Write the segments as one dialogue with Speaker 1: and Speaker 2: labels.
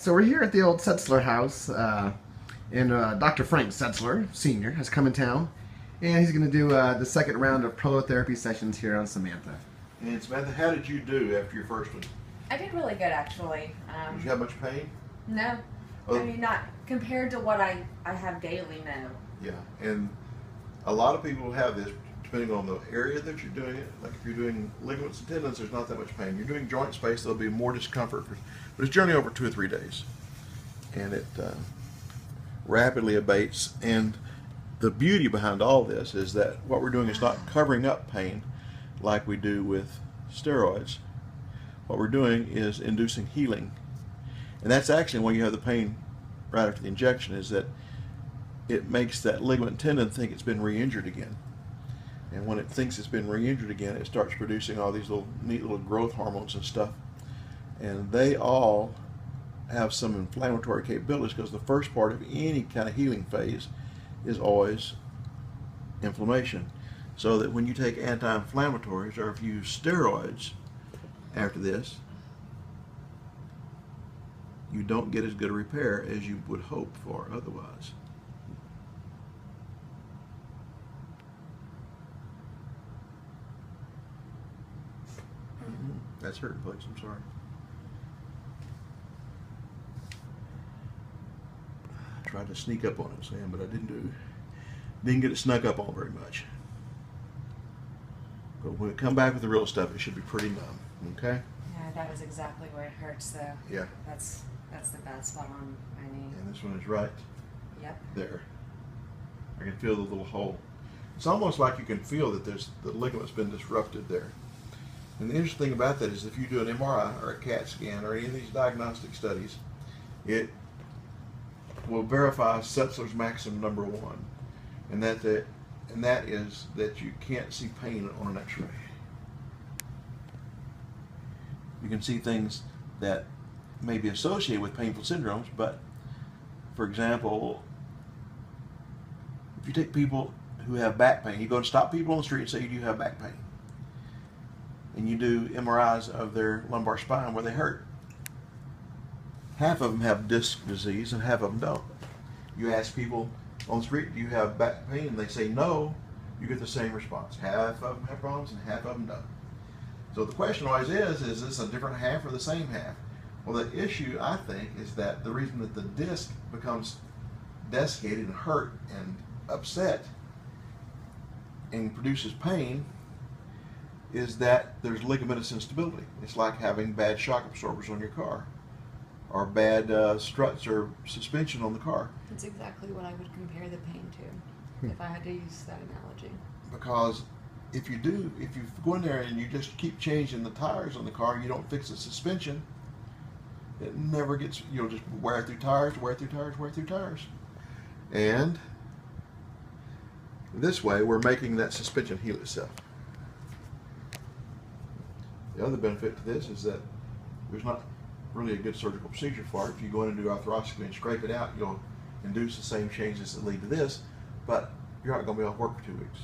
Speaker 1: So we're here at the old Setzler house, and Dr. Frank Setzler, Sr., has come in town, and he's going to do the second round of prolotherapy sessions here on Samantha.
Speaker 2: And Samantha, how did you do after your first one?
Speaker 3: I did really good, actually.
Speaker 2: Did you have much pain?
Speaker 3: No.
Speaker 2: Oh.
Speaker 3: I mean, not compared to what I have daily, no.
Speaker 2: Yeah, and a lot of people have this depending on the area that you're doing it. Like if you're doing ligaments and tendons, there's not that much pain. You're doing joint space, there'll be more discomfort, but it's generally over 2 or 3 days. And it rapidly abates. And the beauty behind all this is that what we're doing is not covering up pain like we do with steroids. What we're doing is inducing healing. And that's actually when you have the pain right after the injection, is that it makes that ligament and tendon think it's been re-injured again. And when it thinks it's been re-injured again, it starts producing all these little neat little growth hormones and stuff. And they all have some inflammatory capabilities, because the first part of any kind of healing phase is always inflammation. So that when you take anti-inflammatories, or if you use steroids after this, you don't get as good a repair as you would hope for otherwise. That's hurting, folks. I'm sorry. I tried to sneak up on it, Sam, but I didn't get it snuck up on very much. But when it come back with the real stuff, it should be pretty numb. Okay?
Speaker 3: Yeah, that was exactly where it hurts, though.
Speaker 2: Yeah.
Speaker 3: That's the bad spot on my knee.
Speaker 2: And this one is right
Speaker 3: Yep.
Speaker 2: there. I can feel the little hole. It's almost like you can feel that the ligament's been disrupted there. And the interesting thing about that is if you do an MRI or a CAT scan or any of these diagnostic studies, it will verify Setzler's maxim number 1, and that is that you can't see pain on an X-ray. You can see things that may be associated with painful syndromes, but for example, if you take people who have back pain, you go to stop people on the street and say, "Do you have back pain?" And you do MRIs of their lumbar spine where they hurt. Half of them have disc disease and half of them don't. You ask people on the street, "Do you have back pain?" and they say no, you get the same response. Half of them have problems and half of them don't. So the question always is this a different half or the same half? Well, the issue, I think, is that the reason that the disc becomes desiccated and hurt and upset and produces pain is that there's ligamentous instability. It's like having bad shock absorbers on your car, or bad struts or suspension on the car.
Speaker 3: That's exactly what I would compare the pain to, if I had to use that analogy.
Speaker 2: Because if you go in there and you just keep changing the tires on the car and you don't fix the suspension, it never gets, you'll just wear through tires, wear through tires, wear through tires. And this way we're making that suspension heal itself. The other benefit to this is that there's not really a good surgical procedure for it. If you go in and do arthroscopy and scrape it out, you'll induce the same changes that lead to this, but you're not going to be off work for 2 weeks.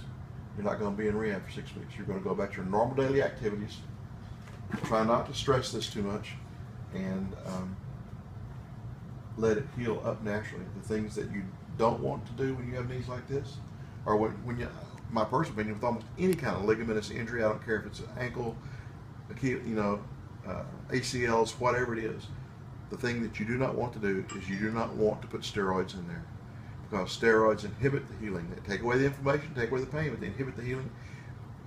Speaker 2: You're not going to be in rehab for 6 weeks. You're going to go back to your normal daily activities. Try not to stress this too much, and let it heal up naturally. The things that you don't want to do when you have knees like this, or when you, my personal opinion, with almost any kind of ligamentous injury, I don't care if it's an ankle, ACLs, whatever it is, the thing that you do not want to do is you do not want to put steroids in there, because steroids inhibit the healing. They take away the inflammation, take away the pain, but they inhibit the healing.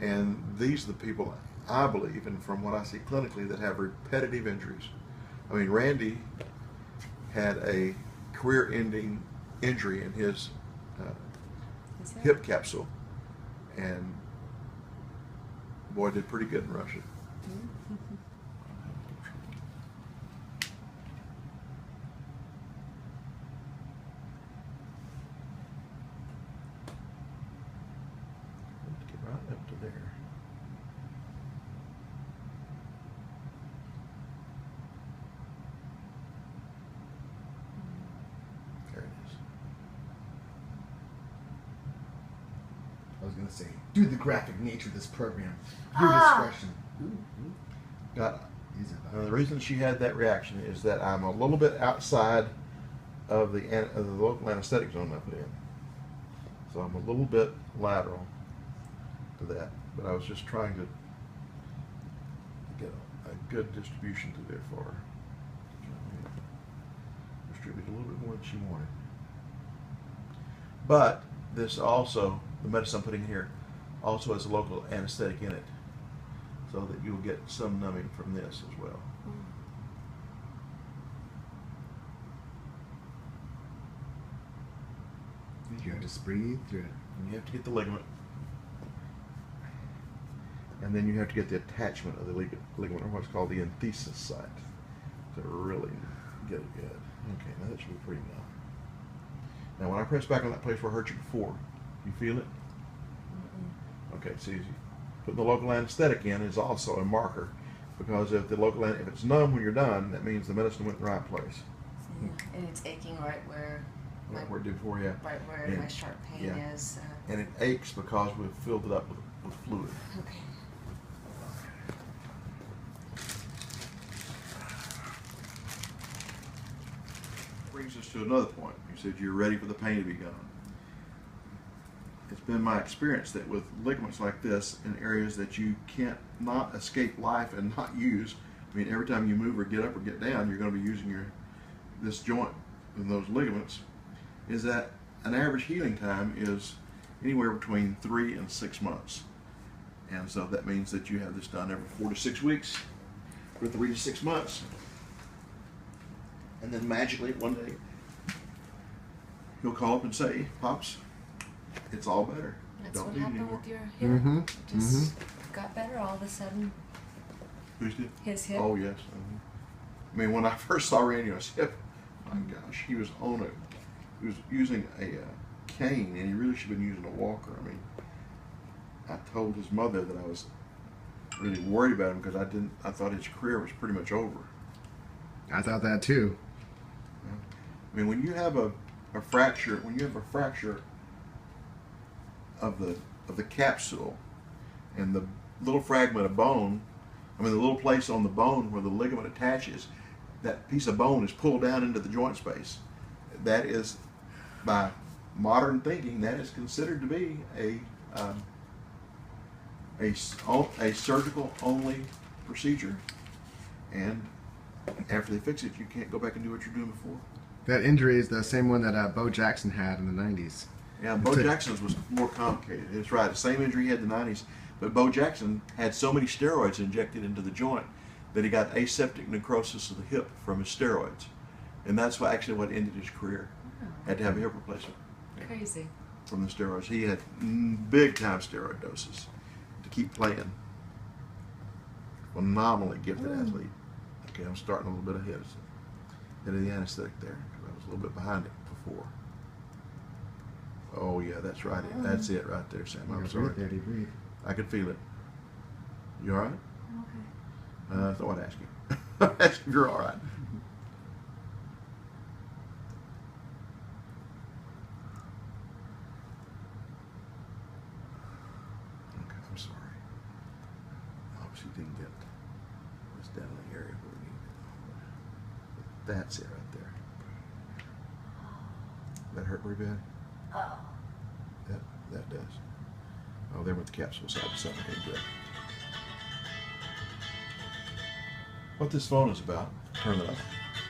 Speaker 2: And these are the people, I believe, and from what I see clinically, that have repetitive injuries. I mean, Randy had a career-ending injury in his hip capsule, and boy, did pretty good in Russia. Get right up to there. There it is.
Speaker 1: I was going to say, due to the graphic nature of this program, your discretion.
Speaker 2: Got
Speaker 1: Easy about
Speaker 2: Now,
Speaker 1: it.
Speaker 2: the reason she had that reaction is that I'm a little bit outside of the local anesthetic zone I put in. So I'm a little bit lateral to that, but I was just trying to get a good distribution through there for her. Distribute a little bit more than she wanted. But this also, the medicine I'm putting here, also has a local anesthetic in it, so that you'll get some numbing from this as well.
Speaker 1: You gotta just breathe through it.
Speaker 2: And you have to get the ligament, and then you have to get the attachment of the ligament, or what's called the enthesis site, to really get it good. Okay, now that should be pretty numb. Now when I press back on that place where I hurt you before, you feel it? Okay, see, putting the local anesthetic in is also a marker, because if if it's numb when you're done, that means the medicine went in the right place.
Speaker 3: And it's aching right where
Speaker 2: Right where it did before, yeah.
Speaker 3: right where my sharp pain
Speaker 2: yeah.
Speaker 3: is.
Speaker 2: And it aches because we've filled it up with fluid.
Speaker 3: Okay.
Speaker 2: Brings us to another point. You said you're ready for the pain to be gone. It's been my experience that with ligaments like this in areas that you can't not escape life and not use, I mean, every time you move or get up or get down, you're going to be using this joint and those ligaments, is that an average healing time is anywhere between 3 and 6 months. And so that means that you have this done every 4 to 6 weeks for 3 to 6 months. And then magically one day he'll call up and say, "Pops, it's all better.
Speaker 3: That's
Speaker 2: Don't
Speaker 3: what
Speaker 2: need it
Speaker 3: happened
Speaker 2: anymore."
Speaker 3: with your hip.
Speaker 1: Mm-hmm.
Speaker 3: Just got better all of a sudden.
Speaker 2: Who's did?
Speaker 3: His hip.
Speaker 2: Oh yes. I mean, when I first saw Randy's hip, my gosh, he was using a cane, and he really should have been using a walker. I mean, I told his mother that I was really worried about him because I thought his career was pretty much over.
Speaker 1: I thought that too.
Speaker 2: I mean, when you have a fracture, of the capsule and the little fragment of bone, I mean the little place on the bone where the ligament attaches, that piece of bone is pulled down into the joint space. That is, by modern thinking, that is considered to be a surgical only procedure, and after they fix it, you can't go back and do what you're doing before.
Speaker 1: That injury is the same one that Bo Jackson had in the 90s.
Speaker 2: Yeah, Bo Jackson's was more complicated. It's right, the same injury he had in the 90s, but Bo Jackson had so many steroids injected into the joint that he got aseptic necrosis of the hip from his steroids. And that's what ended his career. Had to have a hip replacement.
Speaker 3: Crazy.
Speaker 2: From the steroids. He had big time steroid doses to keep playing. Phenomenally gifted athlete. Okay, I'm starting a little bit ahead of the anesthetic there, because I was a little bit behind it before. Oh yeah, that's right. That's it right there, Sam. I'm sorry.
Speaker 1: Breathe.
Speaker 2: I could feel it. You all right?
Speaker 3: Okay.
Speaker 2: I thought I'd ask you. Ask if you're all right. Okay, I'm sorry. Obviously didn't get this down in the area where we need it. That's it right there. That hurt very bad?
Speaker 3: Oh.
Speaker 2: That does. Oh, there went the capsule side to side. Okay, good. What this phone is about, turn it off.